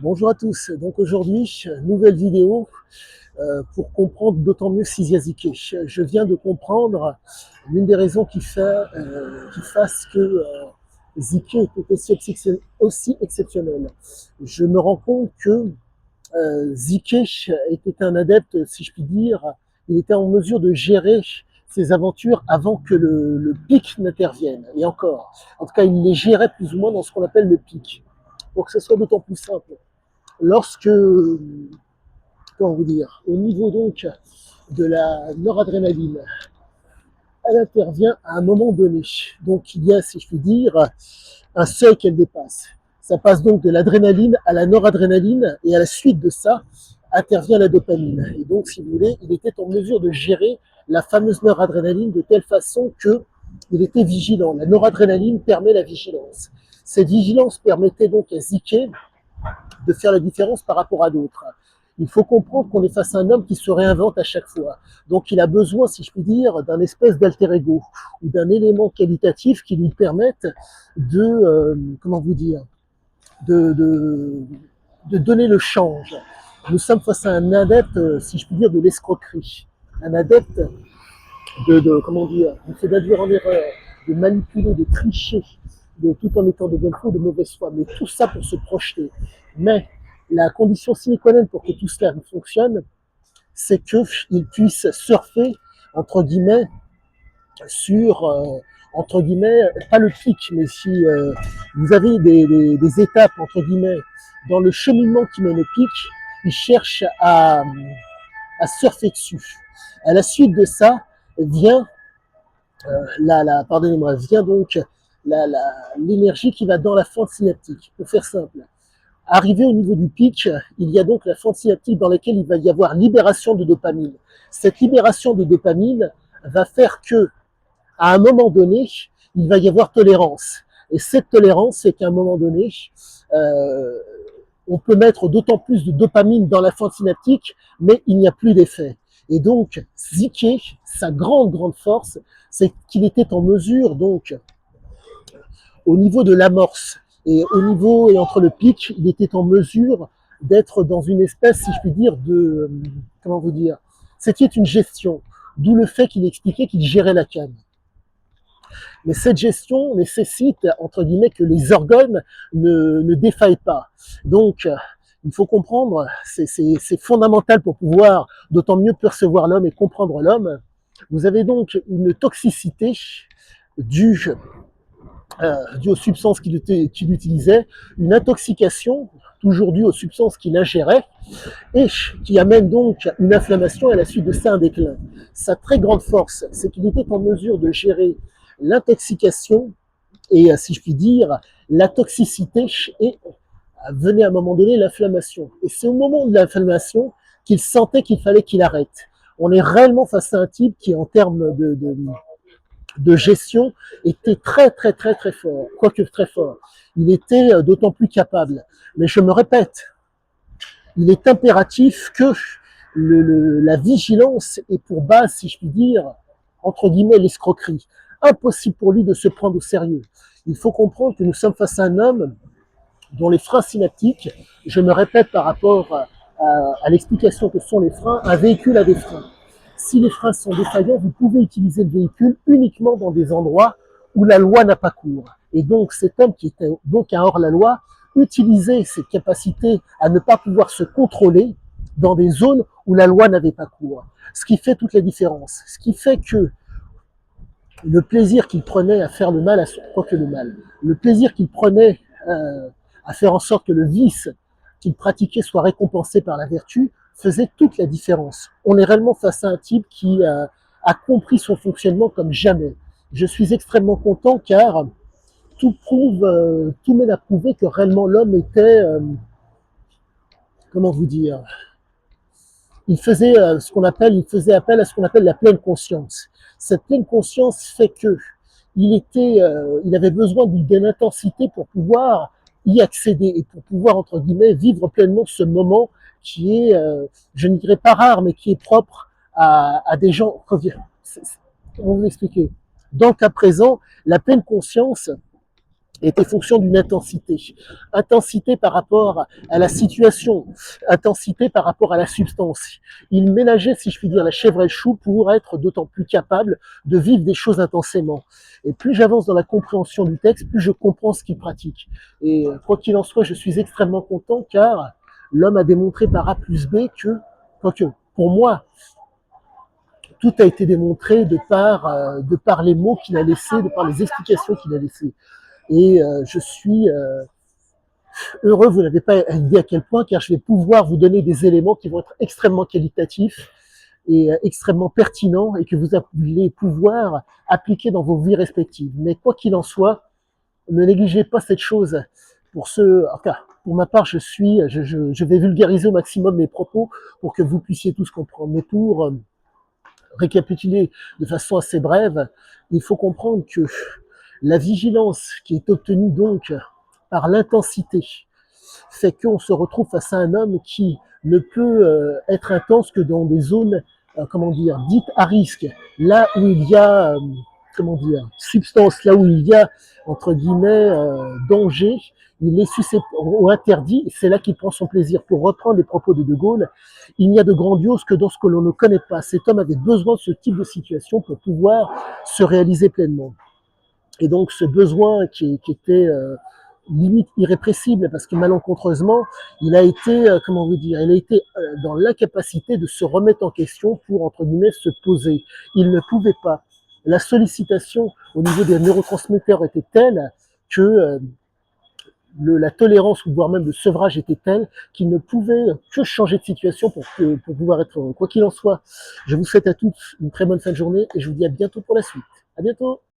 Bonjour à tous, donc aujourd'hui, nouvelle vidéo pour comprendre d'autant mieux Sizia Ziké. Je viens de comprendre l'une des raisons qui fasse que Ziké est aussi exceptionnel. Je me rends compte que Ziké était un adepte, si je puis dire, il était en mesure de gérer ses aventures avant que le pic n'intervienne. Et encore, en tout cas, il les gérait plus ou moins dans ce qu'on appelle le pic. Pour que ce soit d'autant plus simple lorsque, comment vous dire, au niveau donc de la noradrénaline, elle intervient à un moment donné. Donc il y a, si je puis dire, un seuil qu'elle dépasse. Ça passe donc de l'adrénaline à la noradrénaline et à la suite de ça intervient la dopamine. Et donc, si vous voulez, il était en mesure de gérer la fameuse noradrénaline de telle façon que il était vigilant. La noradrénaline permet la vigilance. Cette vigilance permettait donc à Ziké de faire la différence par rapport à d'autres. Il faut comprendre qu'on est face à un homme qui se réinvente à chaque fois. Donc il a besoin, si je puis dire, d'un espèce d'alter ego ou d'un élément qualitatif qui lui permette comment vous dire, de, de, de donner le change. Nous sommes face à un adepte, si je puis dire, de l'escroquerie. Un adepte comment dire, du fait d'induire en erreur, de manipuler, de tricher, tout en étant de bonne foi ou de mauvaise foi. Mais tout ça pour se projeter. Mais la condition sine qua non pour que tout cela fonctionne, c'est qu'il puisse surfer, entre guillemets, sur, entre guillemets, pas le pic, mais si vous avez des étapes, entre guillemets, dans le cheminement qui mène au pic, il cherche à surfer dessus. À la suite de ça, vient pardonnez-moi, vient donc l'énergie qui va dans la fente synaptique. Pour faire simple, arrivé au niveau du pic, il y a donc la fente synaptique dans laquelle il va y avoir libération de dopamine. Cette libération de dopamine va faire que, à un moment donné, il va y avoir tolérance. Et cette tolérance, c'est qu'à un moment donné, euh, on peut mettre d'autant plus de dopamine dans la fente synaptique, mais il n'y a plus d'effet. Et donc, Ziké, sa grande force, c'est qu'il était en mesure, donc, au niveau de l'amorce et au niveau et entre le pic, il était en mesure d'être dans une espèce, si je puis dire, comment vous dire, c'était une gestion, d'où le fait qu'il expliquait qu'il gérait la canne. Mais cette gestion nécessite, entre guillemets, que les organes ne défaillent pas. Donc, il faut comprendre, c'est fondamental pour pouvoir d'autant mieux percevoir l'homme et comprendre l'homme. Vous avez donc une toxicité due, due aux substances qu'il utilisait, une intoxication toujours due aux substances qu'il ingérait, et qui amène donc une inflammation et à la suite de ça un déclin. Sa très grande force, c'est qu'il était en mesure de gérer l'intoxication et, si je puis dire, la toxicité et venait à un moment donné l'inflammation. Et c'est au moment de l'inflammation qu'il sentait qu'il fallait qu'il arrête. On est réellement face à un type qui, en termes de gestion, était très fort, quoique très fort. Il était d'autant plus capable. Mais je me répète, il est impératif que la vigilance ait pour base, si je puis dire, entre guillemets, l'escroquerie. Impossible pour lui de se prendre au sérieux. Il faut comprendre que nous sommes face à un homme dont les freins synaptiques, je me répète par rapport à l'explication que sont les freins, un véhicule a des freins. Si les freins sont défaillants, vous pouvez utiliser le véhicule uniquement dans des endroits où la loi n'a pas cours. Et donc cet homme qui était donc un hors-la-loi utilisait ses capacités à ne pas pouvoir se contrôler dans des zones où la loi n'avait pas cours. Ce qui fait toute la différence. Ce qui fait que le plaisir qu'il prenait à faire le mal, le plaisir qu'il prenait à faire en sorte que le vice qu'il pratiquait soit récompensé par la vertu, faisait toute la différence. On est réellement face à un type qui a compris son fonctionnement comme jamais. Je suis extrêmement content car tout mène à prouver que réellement l'homme était, comment vous dire, il faisait appel à ce qu'on appelle la pleine conscience. Cette pleine conscience fait que il avait besoin d'une intensité pour pouvoir y accéder et pour pouvoir, entre guillemets, vivre pleinement ce moment qui est, je ne dirais pas rare, mais qui est propre à des gens. Comment vous l'expliquer? Dans le cas présent, la pleine conscience était fonction d'une intensité. Intensité par rapport à la situation, intensité par rapport à la substance. Il ménageait, si je puis dire, la chèvre et le chou pour être d'autant plus capable de vivre des choses intensément. Et plus j'avance dans la compréhension du texte, plus je comprends ce qu'il pratique. Et quoi qu'il en soit, je suis extrêmement content car l'homme a démontré par A plus B que, quoique, pour moi, tout a été démontré de par les mots qu'il a laissés, de par les explications qu'il a laissées. Et je suis heureux, vous n'avez pas idée à quel point, car je vais pouvoir vous donner des éléments qui vont être extrêmement qualitatifs et extrêmement pertinents et que vous allez pouvoir appliquer dans vos vies respectives. Mais quoi qu'il en soit, ne négligez pas cette chose. Pour ce, enfin, pour ma part, je vais vulgariser au maximum mes propos pour que vous puissiez tous comprendre. Mais pour récapituler de façon assez brève, il faut comprendre que la vigilance qui est obtenue donc par l'intensité fait qu'on se retrouve face à un homme qui ne peut être intense que dans des zones, comment dire, dites à risque, là où il y a, comment dire, substance, là où il y a, entre guillemets, danger, il est susceptible ou interdit, et c'est là qu'il prend son plaisir. Pour reprendre les propos de De Gaulle, il n'y a de grandiose que dans ce que l'on ne connaît pas. Cet homme avait besoin de ce type de situation pour pouvoir se réaliser pleinement. Et donc ce besoin qui était limite irrépressible, parce que malencontreusement, il a été, comment vous dire, il a été dans l'incapacité de se remettre en question pour, entre guillemets, se poser. Il ne pouvait pas. La sollicitation au niveau des neurotransmetteurs était telle que la tolérance, ou voire même le sevrage était tel qu'il ne pouvait que changer de situation pour pouvoir être heureux. Quoi qu'il en soit, je vous souhaite à tous une très bonne fin de journée et je vous dis à bientôt pour la suite. À bientôt.